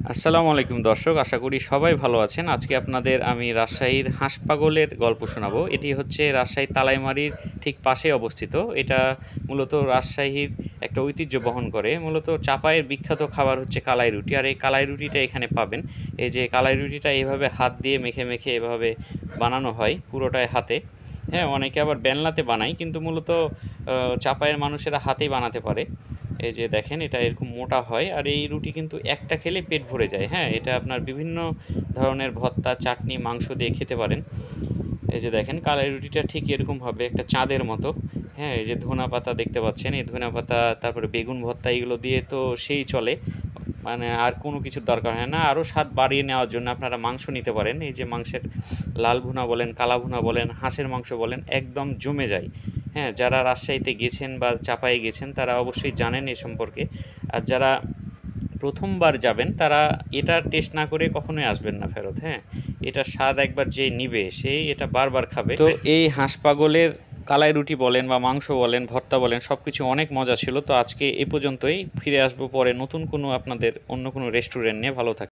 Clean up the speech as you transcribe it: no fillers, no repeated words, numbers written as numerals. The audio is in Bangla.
আসসালামু আলাইকুম দর্শক, আশা করি সবাই ভালো আছেন। আজকে আপনাদের আমি রাজশাহীর হাঁস-পাগলের গল্প শোনাবো। এটি হচ্ছে রাজশাহীর তালাইমারির ঠিক পাশেই অবস্থিত। এটা মূলত রাজশাহীর একটা ঐতিহ্য বহন করে। মূলত চাপায়ের বিখ্যাত খাবার হচ্ছে কালাই রুটি, আর এই কালাই রুটিটা এখানে পাবেন। এই যে কালাই রুটিটা এভাবে হাত দিয়ে মেখে মেখে এভাবে বানানো হয় পুরোটাই হাতে। হ্যাঁ, অনেকে আবার বেলনাতে বানায়, কিন্তু মূলত চাপায়ের মানুষেরা হাতেই বানাতে পারে। এই যে দেখেন, এটা এরকম মোটা হয়, আর এই রুটি কিন্তু একটা খেলে পেট ভরে যায়। হ্যাঁ, এটা আপনার বিভিন্ন ধরনের ভর্তা, চাটনি, মাংস দিয়ে খেতে পারেন। এই যে দেখেন, কালাই রুটিটা ঠিক এরকম হবে, একটা চাঁদের মতো। হ্যাঁ, এই যে ধনা পাতা দেখতে পাচ্ছেন, এই ধনা পাতা, তারপরে বেগুন ভর্তা, এগুলো দিয়ে তো সেই চলে। মানে আর কোনো কিছুর দরকার হয় না। আরও স্বাদ বাড়িয়ে নেওয়ার জন্য আপনারা মাংস নিতে পারেন। এই যে মাংসের লাল ভুনা বলেন, কালা ভুনা বলেন, হাঁসের মাংস বলেন, একদম জমে যায়। হ্যাঁ, যারা রাজশাহীতে গেছেন বা চাপায়ে গেছেন তারা অবশ্যই জানেন এ সম্পর্কে। আর যারা প্রথমবার যাবেন তারা এটা টেস্ট না করে কখনোই আসবেন না ফেরত। হ্যাঁ, এটার স্বাদ একবার যে নিবে সেই এটা বারবার খাবে। তো এই হাঁস পাগলের কালাই রুটি বলেন বা মাংস বলেন, ভর্তা বলেন, সব কিছু অনেক মজা ছিল। তো আজকে এ পর্যন্তই। ফিরে আসবো পরে নতুন কোনো আপনাদের অন্য কোনো রেস্টুরেন্ট নিয়ে। ভালো থাকবেন।